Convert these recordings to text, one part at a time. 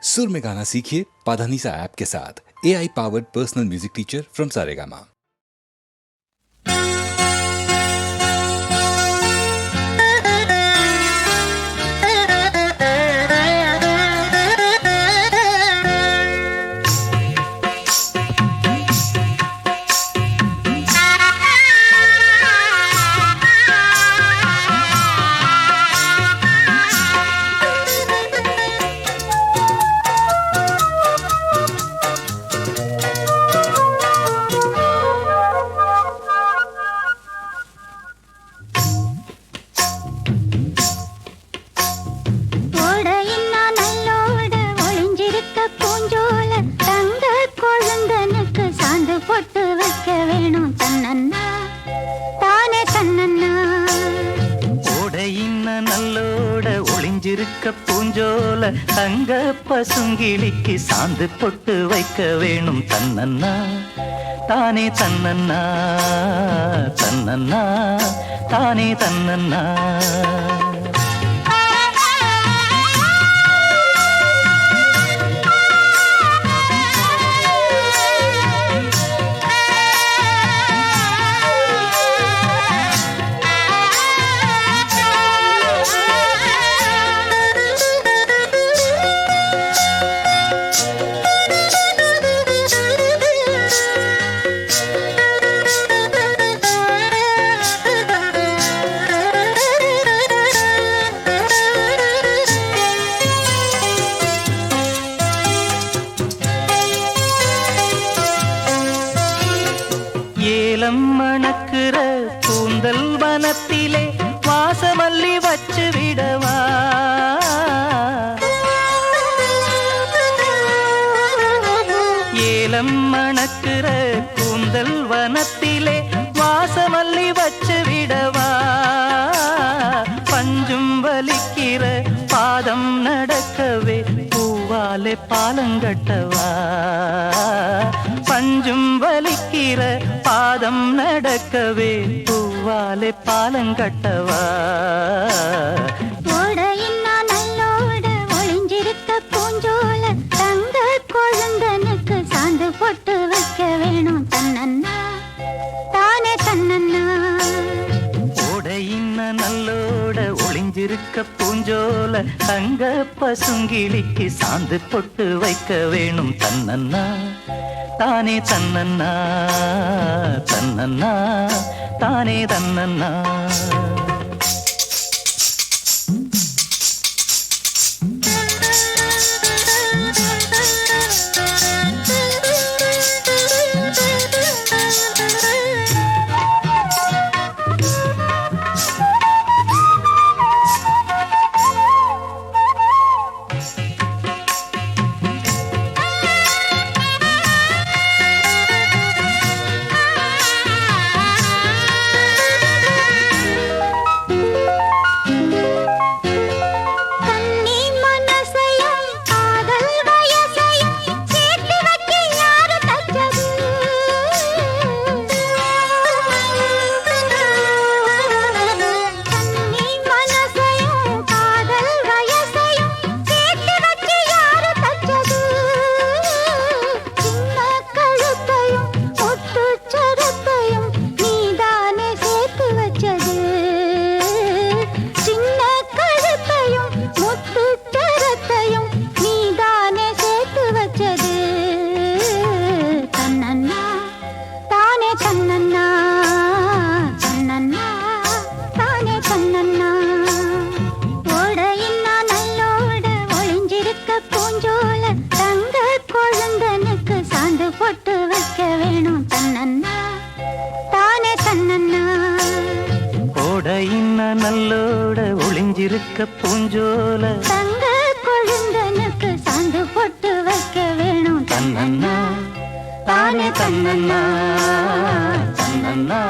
सुर में गाना सीखिए पाधानीसा ऐप के साथ। AI powered personal music teacher from Saregama. பூஞ்சோல தங்க பசுங்கிளிக்கு சாந்து பொட்டு வைக்க வேணும் தன்னன்னா தானே தன்னன்னா தன்னன்னா தானே தன்னன்னா மணக்குற கூந்தல் வனத்திலே வாசமல்லி வச்சு விடவா ஏலம் மணக்குற கூந்தல் வனத்திலே வாசமல்லி வச்சு விடவா பஞ்சும் வலிக்கிற பாதம் நடக்கவே பூவாலே பாலங்கட்டவா பஞ்சும் வலிக்கிற பாதம் நடக்கவே பூவாலே பாலங்கட்டவா ஓடையின்னா நல்லோட ஒளிஞ்சிருக்க பூஞ்சோல தங்க கொழுந்தனுக்கு சாந்து போட்டு வைக்க வேணும் தன்னன்னா தானே தன்னன்னா ஓடையின்னா நல்லோட ஒளிஞ்சிருக்க பூஞ்சோல தங்க பசுங்கிளிக்கு சாந்து பொட்டு வைக்க வேணும் தன்னன்னா தானே தன்னன்னா தன்னன்னா தானே தன்னன்னா நல்லோட ஒளிஞ்சிருக்க பூஞ்சோல தங்க கொழுந்தனுக்கு சாந்து போட்டு வைக்க வேணும் தன்னன்னா தானே தன்னன்னா தன்னன்னா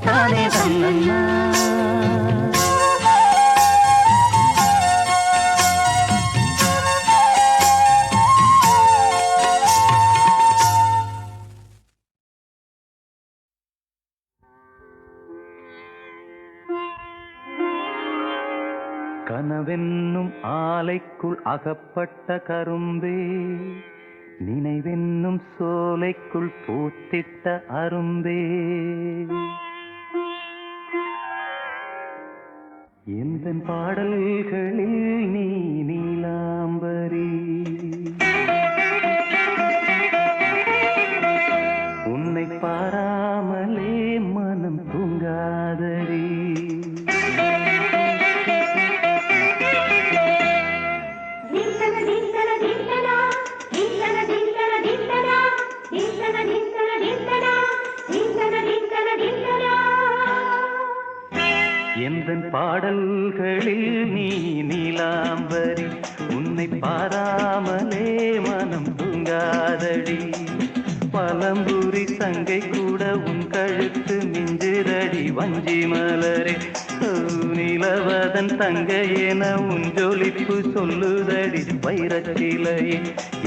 தானே தன்னன்னா கனவென்னும் ஆலைக்குள் அகப்பட்ட கரும்பே நினைவென்னும் சோலைக்குள் பூத்திட்ட அரும்பே எந்தன் பாடல்களில் நீ நீலாம்பரி உன்னை பாராமலே மனம் தூங்காதடி எந்தன் பாடல்களில் நீ நீலாம்பரி உன்னை பாராமலே மனம் தூங்காதடி பழம்புரி தங்கை கூட உன் கழுத்து மிஞ்சிரடி வஞ்சி மலரே நிலவதன் தங்கை என உன் ஜொலிப்பு சொல்லுதடி வைரச்சிலையே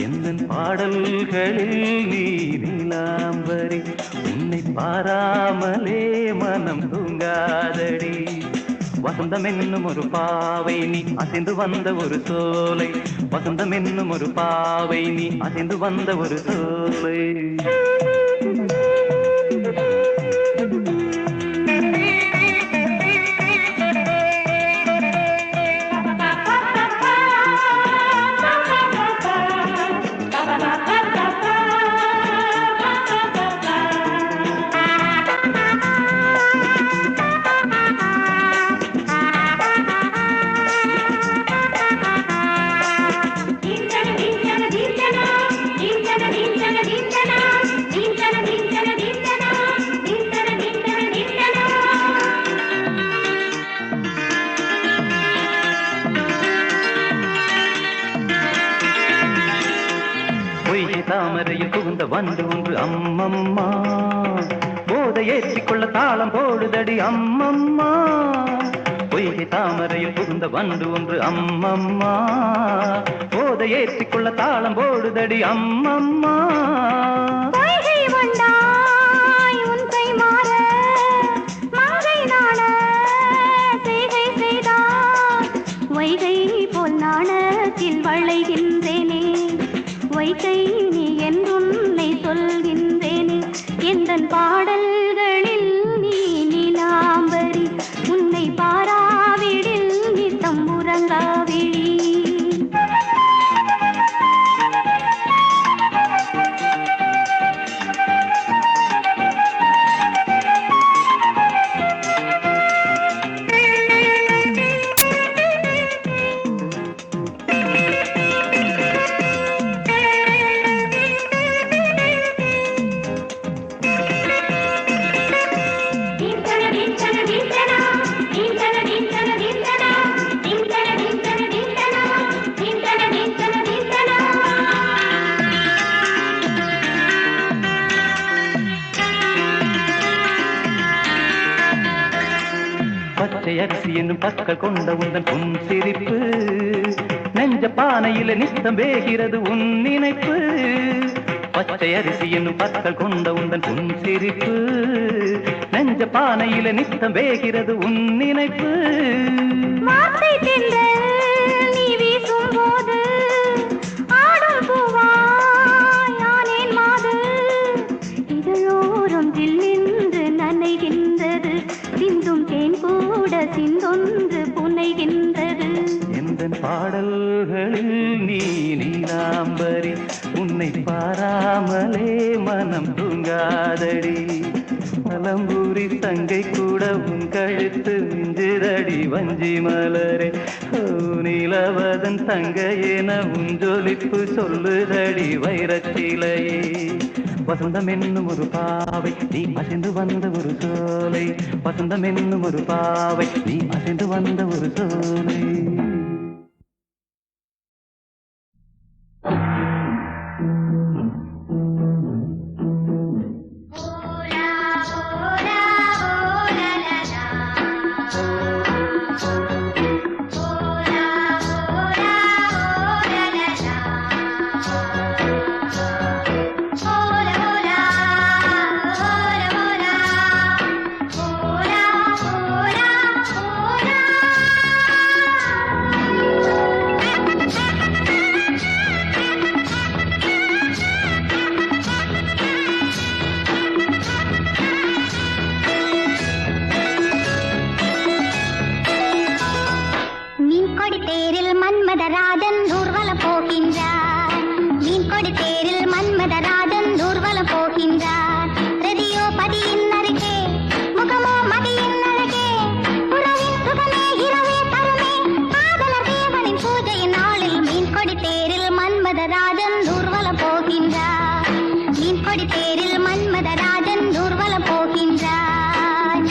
எந்தன் பாடல்களில் நீ நீலாம்பரி உன்னை பாராமலே மனம் தூங்காதடி வசந்தம் என்னும் ஒரு பாவை நீ அசைந்து வந்த ஒரு சோலை வசந்தம் என்னும் ஒரு பாவை நீ அசைந்து வந்த ஒரு சோலை தாமரையில் புகுந்த வந்து ஒன்று அம்மம்மா போதை ஏற்றிக்கொள்ள தாளம் போடுதடி அம்மம்மா பொய்கை தாமரையில் புகுந்த வந்து ஒன்று அம்மம்மா போதை ஏற்றிக்கொள்ள தாளம் போடுதடி அம்மம்மா வைகை போல் நாணத்தில் வளைகின்றேனே வைகை நீ என்றுன்னை சொல்கின்றேனே எந்தன் பாடல்களில் நீ நீலாம்பரி உன்னை பாராவிடில் நித்தம் உறங்காவிழி அரிசி என்னும் பற்கள் கொண்ட உந்தன் உன் சிரிப்பு நெஞ்ச பானையில நித்தம் வேகிறது உன் நினைப்பு பச்சை அரிசி என்னும் பற்கள் கொண்ட உந்தன் உன் சிரிப்பு நெஞ்ச பானையில நித்தம் வேகிறது உன் நினைப்பு நீ வீசும் போது ஆடும் பூவாய் யானேன் மாது இதழோரம் தில்லின்று நனைகின்றது சிந்தும் தேன் கூட சிந்தொன்று புனைகின்றது எந்தன் பாடல்களில் நீ நீலாம்பரி உன்னை பாராமலே மனம் தூங்காதடி பழம்பூரி தங்கை கூட உன் கழுத்து மிஞ்சிரடி வஞ்சி மலரே நிலவதன் தங்கை என உன் ஜொலிப்பு சொல்லுதடி வைரச்சிலையே வசந்தம் என்னும் ஒரு பாவை நீ அசைந்து வந்த ஒரு சோலை வசந்தம் என்னும் ஒரு பாவை நீ அசைந்து வந்த ஒரு சோலை மன்மதராஜன் ஊர்வலம் போகின்றார். மீன் கொடி தேரில் மன்மதராஜன் ஊர்வலம் போகின்றார்.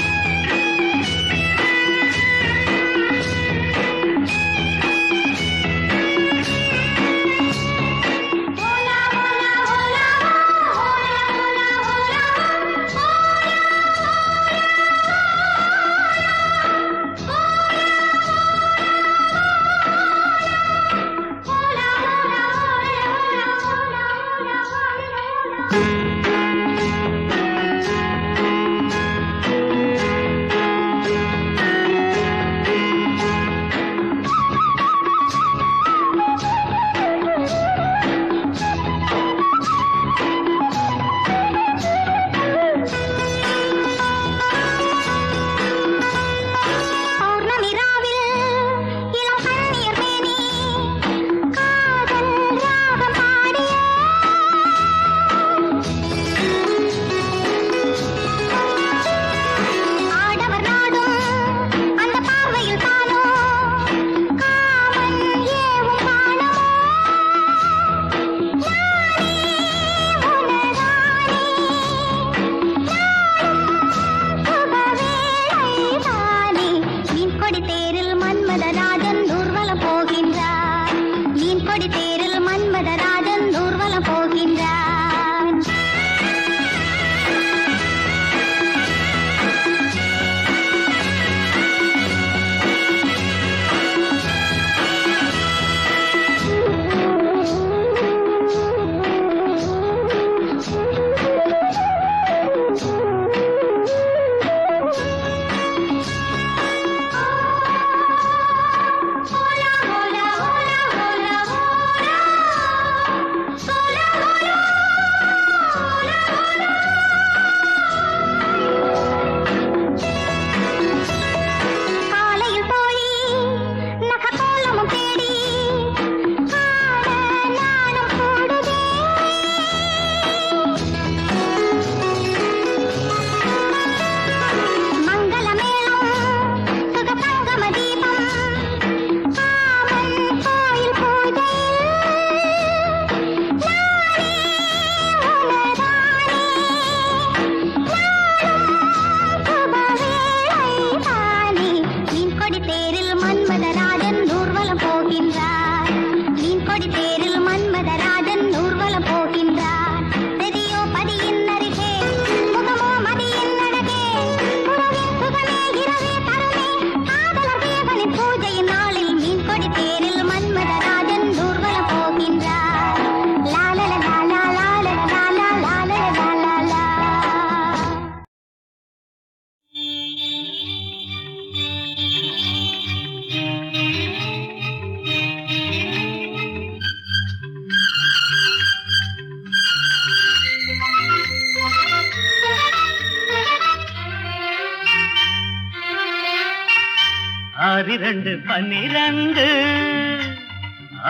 ஆறிரண்டு 12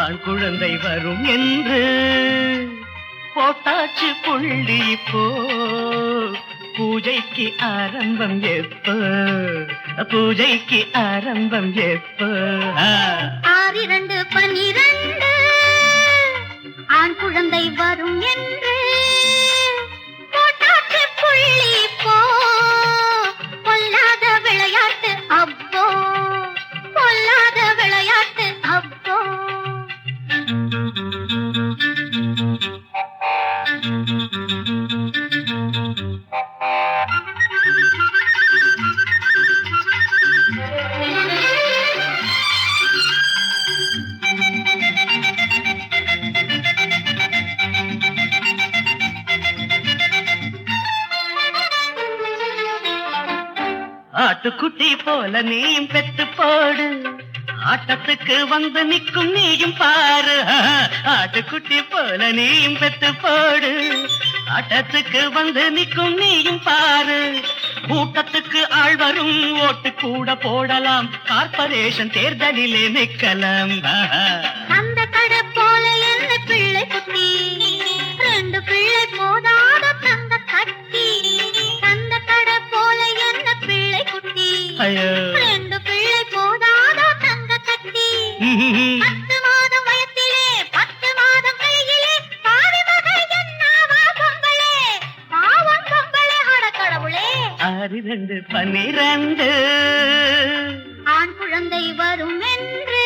ஆண் குழந்தை வரும் என்று போட்டாச்சு புள்ளி. இப்போ பூஜைக்கு ஆரம்பம் எப்போ? பூஜைக்கு ஆரம்பம் எப்போ? 6 2 12 ஆண் குழந்தை வரும் என்று போட்டாச்சு புள்ளி. இப்போ பொல்லாத விளையாட்டு அப்போ, பொல்லாத விளையாட்டு அப்போ. ஆட்டுக்குட்டி போல நீயும் பெத்து போடு, ஆட்டத்துக்கு வந்து நிற்கும் நீயும் பாரு. ஆட்டுக்குட்டி போல நீயும் பெத்து போடு, ஆட்டத்துக்கு வந்து நிற்கும் நீயும் பாரு. கூட்டத்துக்கு ஆள் வரும், ஓட்டு கூட போடலாம், கார்பரேஷன் தேர்தலிலே நிற்கலாம். அந்த கடை போல என்ன பிள்ளை குட்டி, 2 பிள்ளை போதாத தங்க கட்டி. அந்த கடை போல என்ன பிள்ளை குட்டி, 2 பிள்ளை போதாத தங்க கட்டி. 10 மாதம் வயத்திலே 10 மாதம் கையில் 12 ஆண் குழந்தை வரும் என்று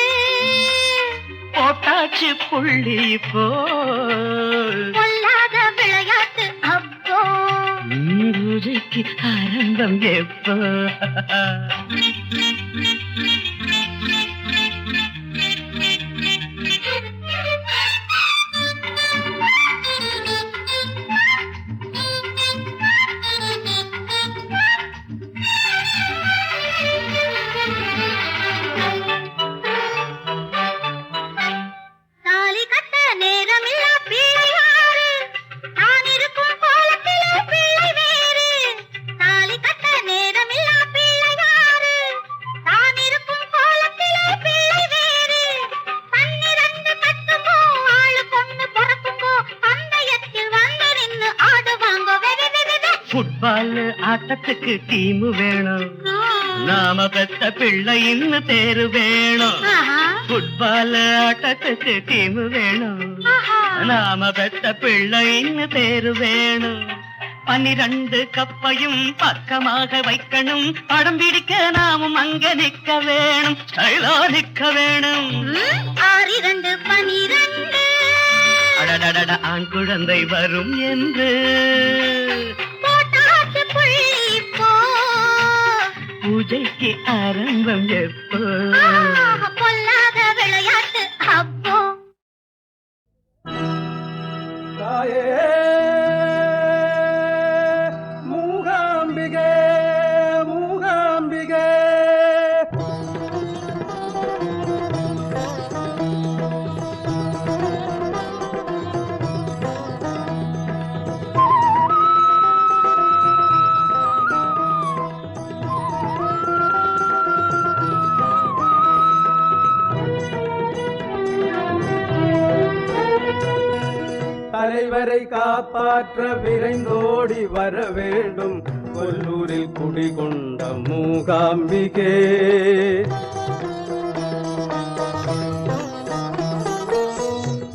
போட்டாச்சு புள்ளி போ பொல்லாத விளையாட்டு அப்போ பூஜைக்கு ஆரம்பம் எப்போ தாலி கட்ட நேரமில்லா பிள்ளை யாரு நான் இருக்கும் கோலத்திலே பிள்ளை வேறு தாலி கட்ட நேரமில்லா பிள்ளை யாரு நான் இருக்கும் கோலத்திலே பிள்ளை வேறு 12 கட்டும்போ ஆளு பொண்ணு பிறக்கும்போ பந்தயத்தில் வந்து நின்னு ஆடுவாங்க ஃபுட்பால் ஆட்டத்துக்கு டீம் வேணும் நாம பெத்த பிள்ளைன்னு பேரு வேணும் ஃபுட்பால் ஆட்டத்துக்கு டீம் வேணும் நாம பெத்த பிள்ளைன்னு பேரு வேணும் 12 கப்பையும் பக்கமாக வைக்கணும் படம் பிடிக்க நாமும் அங்க நிக்க வேணும் ஸ்டைலா நிக்க வேணும் 6 2 12 அடடடட ஆண் குழந்தை வரும் என்று போட்டாச்சு புள்ளி போ பூஜைக்கு ஆரம்பம் எப்போ பொல்லாத விளையாட்டு அப்போ தாயே மூகாம்பிகே மூகாம்பிகே தலைவரை காப்பாற்ற விரைந்தோடி வர வேண்டும் கொல்லூரில் குடிகொண்ட மூகாம்பிகே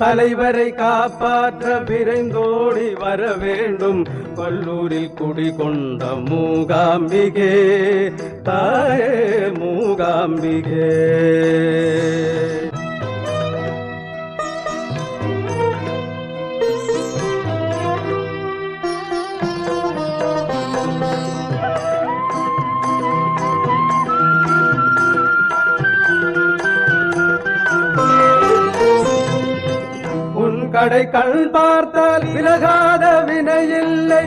தலைவரை காப்பாற்ற விரைந்தோடி வர வேண்டும் கொல்லூரில் குடிகொண்ட மூகாம்பிகே தாயே மூகாம்பிகே கடை கண் பார்த்தால் விலகாத வினையில்லை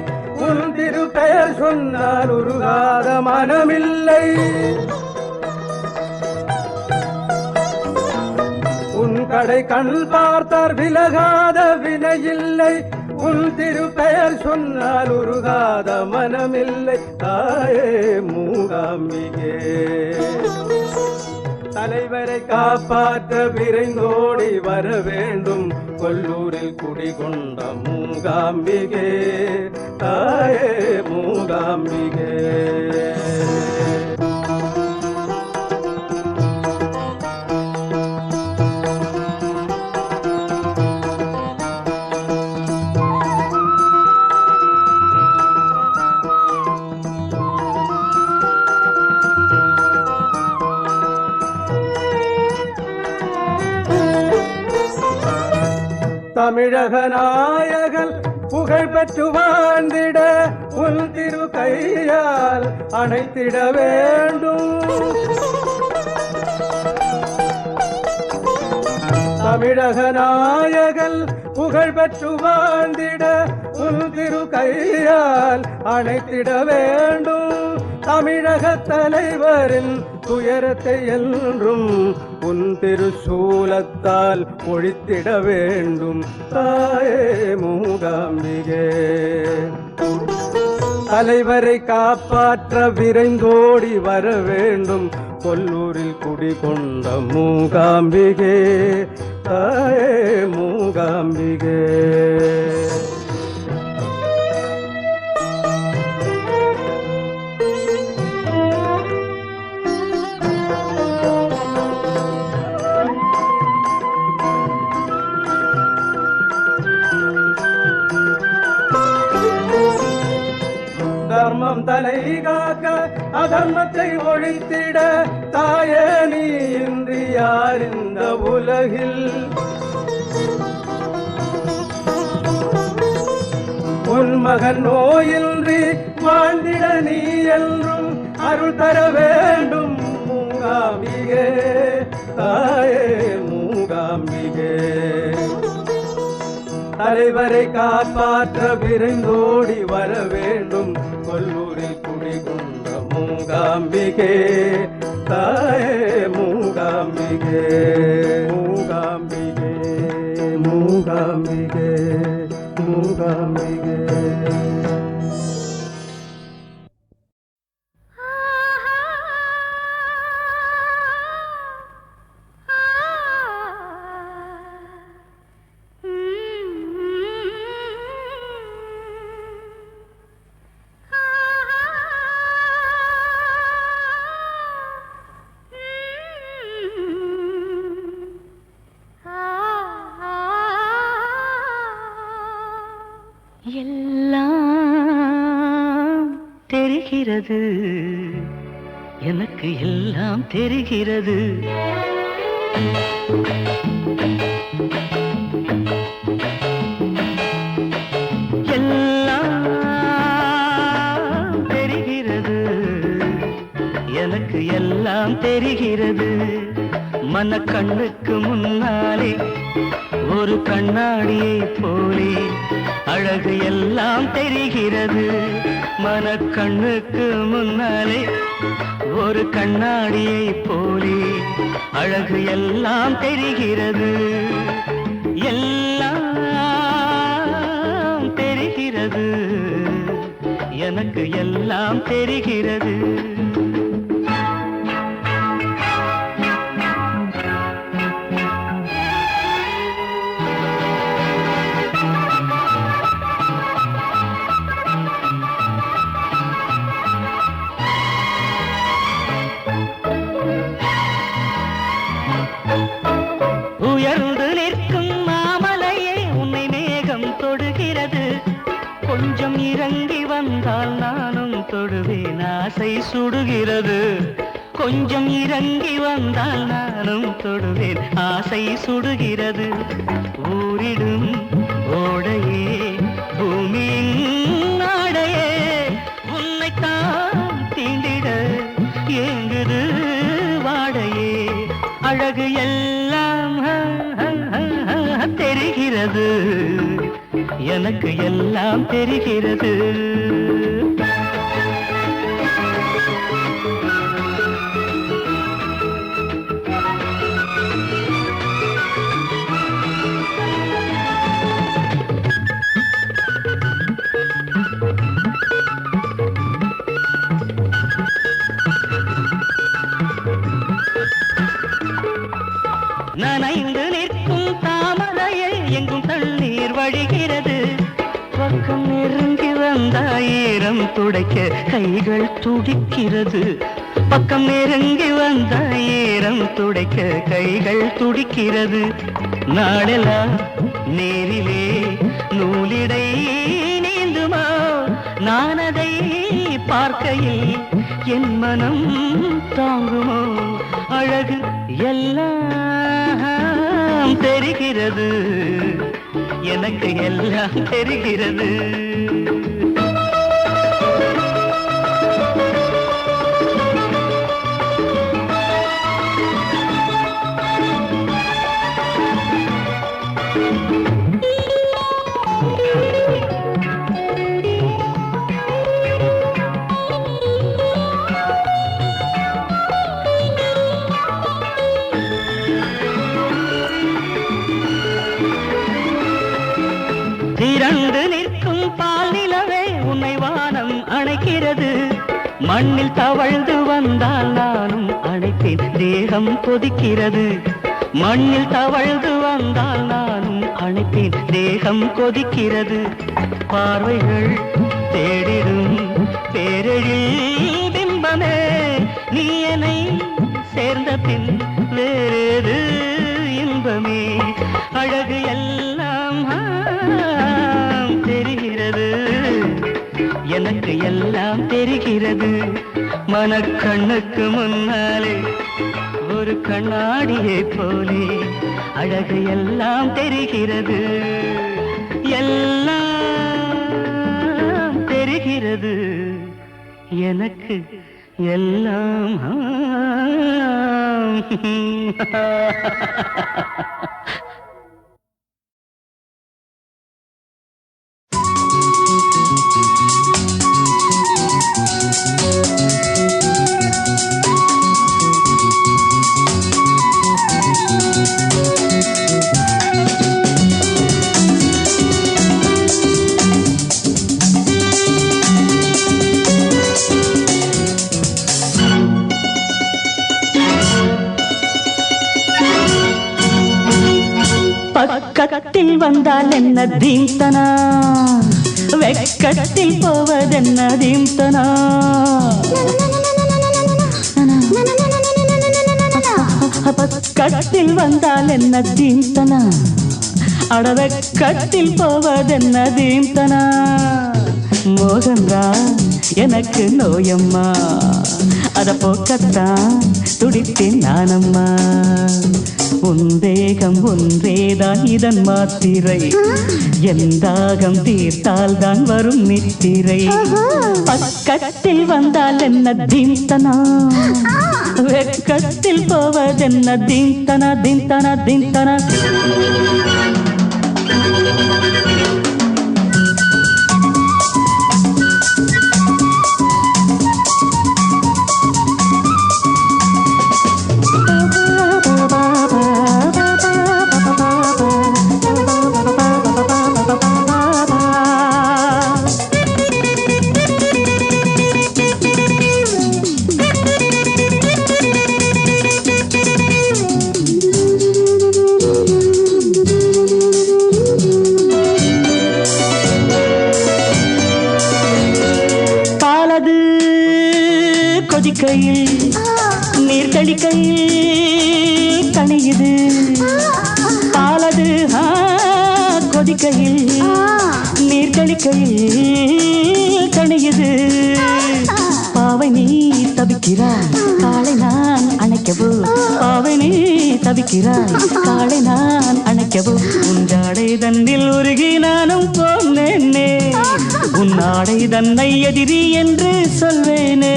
உன் திருப்பெயர் சொன்னால் உருகாத மனமில்லை உன் கடை கண் பார்த்தால் விலகாத வினையில்லை உன் திருப்பெயர் சொன்னால் உருகாத மனமில்லை தாயே மூகாம்பிகே தலைவரை காப்பாற்ற விரைந்தோடி வர வேண்டும் கொல்லூரில் குடிகொண்ட மூகாம்பிகே தாயே மூகாம்பிகே தமிழக நாயகன் புகழ் பெற்று வாழ்ந்திட உன் திரு கையால் அணைத்திட வேண்டும் தமிழக நாயகன் புகழ் பெற்று வாழ்ந்திட உன் திரு கையால் அணைத்திட வேண்டும் தமிழக தலைவரின் துயரத்தை என்றும் உன் திருச்சூலத்தால் ஒழித்திட வேண்டும் தாயே மூகாம்பிகே தலைவரை காப்பாற்ற விரைந்தோடி வர வேண்டும் கொல்லூரில் குடிகொண்ட மூகாம்பிகே தாயே மூகாம்பிகே தர்ம தர்மம் தலை காக்க அதர்மத்தை ஒழித்திட தாயே நீ இன்றி யார் இந்த உலகில் உன் மகன் நோயின்றி வாழ்ந்திட நீ என்றும் அருள் தர வேண்டும் மூகாம்பிகே தாயே மூகாம்பிகே தலைவரை காப்பாற்ற விரைந்தோடி வர வேண்டும் கொல்லூரில் குடிகொண்ட மூகாம்பிகே தாயே மூகாம்பிகே மூகாம்பிகே மூகாம்பிகே மூகாம்பிகே எல்லாம் தெரிகிறது, எனக்கு எல்லாம் தெரிகிறது. எல்லாம் தெரிகிறது, எனக்கு எல்லாம் தெரிகிறது. மனக்கண்ணுக்கு முன்னாலே ஒரு கண்ணாடியை போலே அழகு எல்லாம் தெரிகிறது. மனக்கண்ணுக்கு முன்னாலே ஒரு கண்ணாடியை போலே அழகு எல்லாம் தெரிகிறது. எல்லாம் தெரிகிறது, எனக்கு எல்லாம் தெரிகிறது. உயர்ந்து நிற்கும் மாமலையே உன்னை மேகம் தொடுகிறது. கொஞ்சம் இறங்கி வந்தால் நானும் தொடுவேன், ஆசை சுடுகிறது. கொஞ்சம் இறங்கி வந்தால் நானும் தொடுவேன், ஆசை சுடுகிறது. ஊரிடும் ஓடையே பூமியின் நாடையே உன்னைத்தான் தீண்டிட ஏங்குது வாடையே. அழகு எல்லாம் தெரிகிறது, எனக்கு எல்லாம் தெரிகிறது. நனைந்து நிற்கும் தாமரையே எங்கும் தண்ணீர் வழிகிறது. பக்கம் நெருங்கி வந்தாயிரம் துடைக்க கைகள் துடிக்கிறது. பக்கம் நெருங்கி வந்தாயிரம் துடைக்க கைகள் துடிக்கிறது. நாளெல்லாம் நீரிலே நூலிடை நீந்துமா, நான் அதை பார்க்கையில் என் மனம் தாங்குமோ. அழகு எல்லாம் தெரிகிறது, எனக்கு எல்லாம் தெரிகிறது. திரண்டு நிற்கும் பால் நிலவே உன்னை வானம் அணைக்கிறது. மண்ணில் தவழ்ந்து வந்தால் நானும் அணைப்பேன், தேகம் கொதிக்கிறது. மண்ணில் தவழ்ந்து வந்தால் நானும் அணைப்பேன், தேகம் கொதிக்கிறது. பார்வைகள் தேடிடும் பேரெழில் பிம்பமே, நீ என்னை சேர்ந்த பின் வேறேது இன்பமே. அழகு எல்லாம் தெரிகிறது, எனக்கு எனக்கு எல்லாம் தெரிகிறது. மனக்கண்ணுக்கு முன்னாலே ஒரு கண்ணாடியை போலே அழகு எல்லாம் தெரிகிறது. எல்லாம் தெரிகிறது எனக்கு எல்லாம். பக்கத்தில் வந்தால் என்ன தீம்தனா, வெக்கத்தில் போவதென்ன தீம்தனா. பக்கத்தில் வந்தால் என்ன தீம்தனா, அடவெக்கத்தில் போவதென்ன தீம்தனா. மோகந்தான் எனக்கு நோயம்மா, அத போக்கத்தான் துடித்தேன் நானம்மா. உந்தேகம் ஒன்றேதான் இதன் மாத்திரை, எந்தாகம் தீர்த்தால் தான் வரும் நித்திரை. பக்கத்தில் வந்தால் என்ன தீம்தனா, வெக்கத்தில் போவதென்ன தீம்தனா தீம்தனா தீம்தனா. கொதிக்கையில் நீர் தெளிக்கையில் கனியுது பாலது. கொதிக்கையில் நீர் தெளிக்கையில் கனியுது. பாவை நீ தவிக்கிறாய் காலை நான் அணைக்கவோ, பாவை நீ தவிக்கிறாய் காலை நான் அணைக்கவோ. உன்றாடை தன்னில் உருகி நானும் போனேனே, உன்னாடை தன்னை எதிரி என்று சொல்வேனே.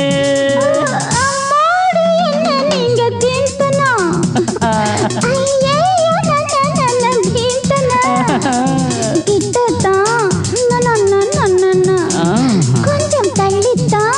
கொஞ்சம் தள்ளித்தான்.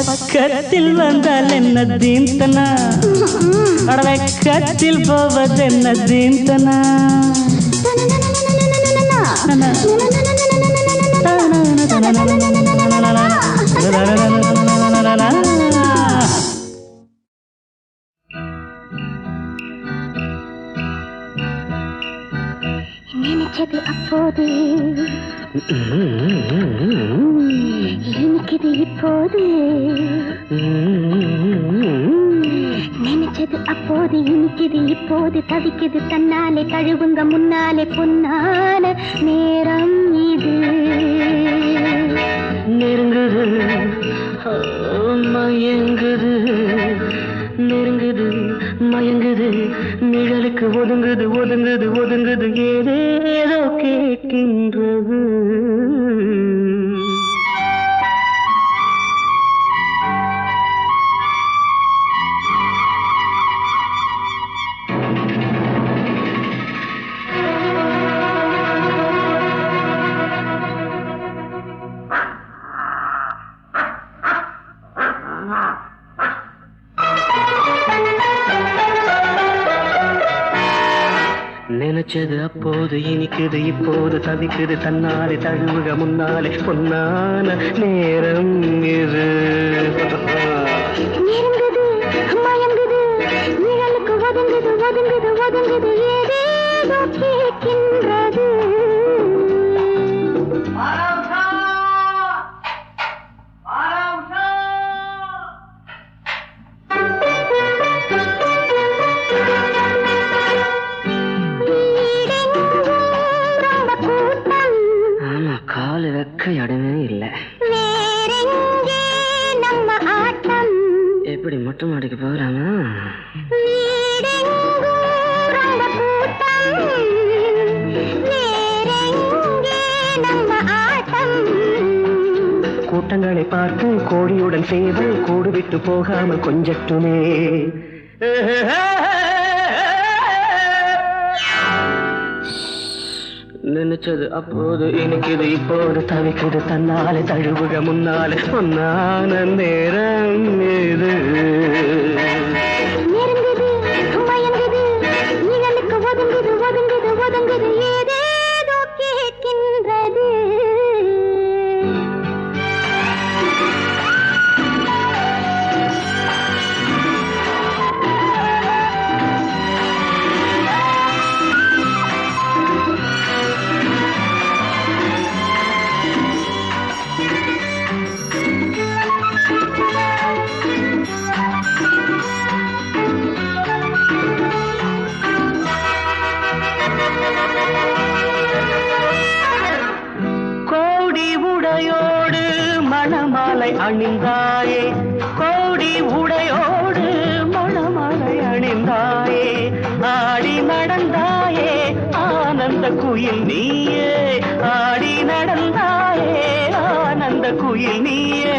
பக்கத்தில் வந்தால் என்ன தீம்தனா, அடவெக்கத்தில் போவதென்ன தீம்தனா. நினைச்சது அப்போது இனிக்குது இப்போது, நினைச்சது அப்போது இனிக்குது இப்போது, தவிக்குது தன்னாலே தழுவுங்க முன்னாலே பொன்னான நேரம் இது. நெருங்குது மயங்குது, நெருங்குது மயங்குது நிழலுக்கு ஒதுங்குது ஒதுங்குது ஒதுங்குது ஏதேதோ கேட்கின்றது. நினைச்சது அப்போது இனிக்குது இப்போது தவிக்குது தன்னாலே தழுவுக முன்னாலே பொன்னான நேரம் இது. மயங்குது நிழலுக்கு ஒதுங்குது ஒதுங்குது ஒதுங்குது ஏதேதோ கேட்கின்றது. காலு வைக்க இடமே இல்லை. வேறெங்கே நம்ம ஆட்டம்? எப்படி மொட்டை மாடிக்கு போகிறாங்க? ரொம்ப கூட்டம். வேறெங்கே நம்ம ஆட்டம்? கூட்டங்களை பார்த்து கோடியுடன் சேவை கூடு விட்டு போகாமல் கொஞ்சட்டுமே. நினைச்சது அப்போது இனிக்குது இப்போது தவிக்குது தன்னாலே தழுவுக முன்னாலே பொன்னான நேரம் இது. மயங்குது நிழலுக்கு ஒதுங்குது ஒதுங்குது ஒதுங்குது ஏதேதோ கேட்கின்றது. கோடி உடையோடு மணமாலை அணிந்தாயே கோடி உடையோடு மணமாலை அணிந்தாயே ஆடி நடந்தாயே ஆனந்த குயில் நீயே ஆடி நடந்தாயே ஆனந்த குயில் நீயே.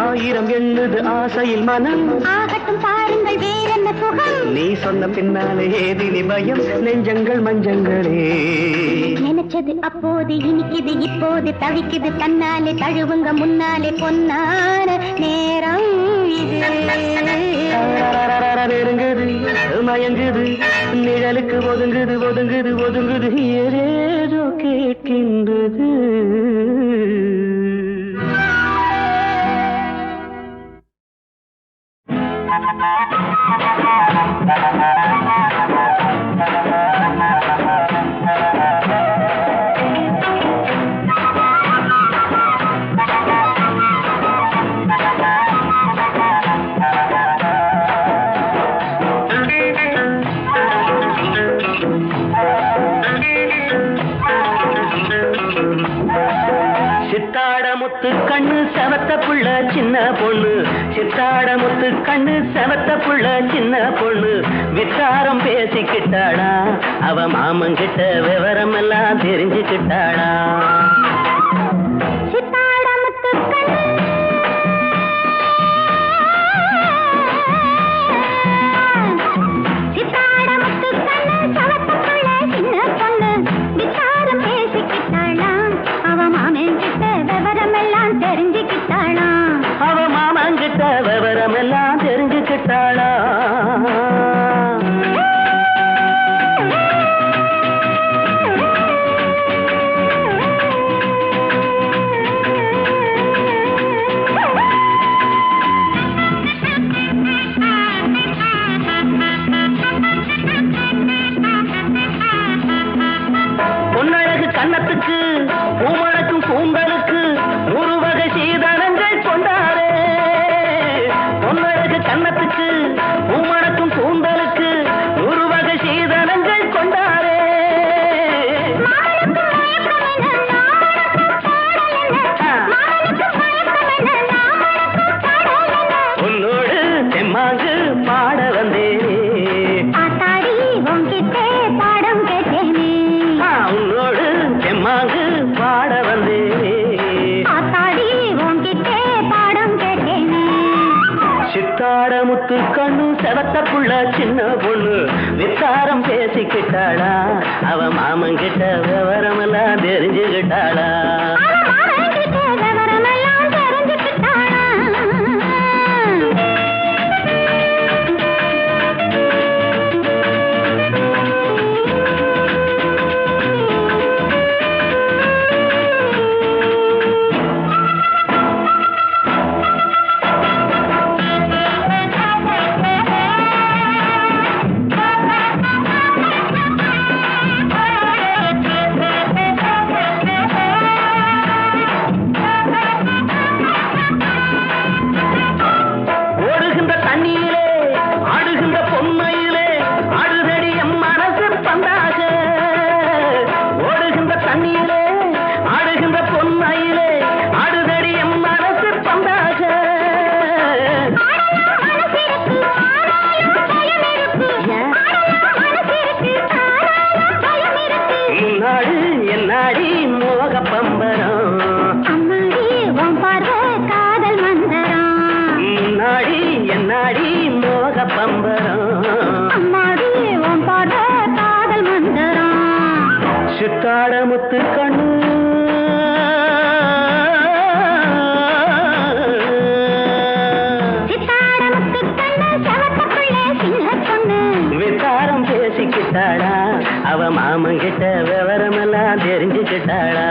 ஆயிரம் எண்ணுது ஆசையில் மனம் ஆகட்டும் பாருங்கள் வேறென்ன சுகம். நீ சொன்ன பின்னாலே ஏதினி பயம் நெஞ்சங்கள் மஞ்சங்களே. நினைச்சது அப்போது இனிக்குது இப்போது தவிக்குது தன்னாலே தழுவுங்க முன்னாலே பொன்னான நேரம் இது. நெருங்குது மயங்குது நிழலுக்கு ஒதுங்குது ஒதுங்குது ஒதுங்குது ஏதேதோ கேட்கின்றது. சித்தாட முத்து கண்ணு செவத்த புள்ள சின்ன பொண்ணு சித்தாட முத்து கண்ணு செவத்த புள்ள சின்ன பொண்ணு விசாரம் பேசிக்கிட்டாளா அவ மாமங்கிட்ட விவரம் எல்லாம் தெரிஞ்சுக்கிட்டாளா. அவ மாமங்கிட்ட விவரம் எல்லாம் தெரிஞ்சுக்கிட்டாளா. கன்னத்துக்கு பூமணக்கும் கூந்தலுக்கு ஒரு வகை சீதனங்கள் கொண்டாரே உன்னோடு தெம்மாங்கு பாட வந்தேனே உன்னோடு தெம்மாங்கு பாட வந்தேனே சித்தாட முத்து கண்ணு செவத்த புள்ள சின்ன பொண்ணு வித்தாரம் பேசிக்கிட்டாளா அவ மாமங்கிட்ட விவரமெல்லாம் தெரிஞ்சுக்கிட்டாளா என்னாடி மோக பம்பரம் முன்னாடி என்னாடி மோக பம்பரம் சித்தாட முத்து கண்ணு வித்தாரம் பேசிக்கிட்டாளா அவ மாமங்கிட்ட விவரமெல்லாம் தெரிஞ்சுக்கிட்டாளா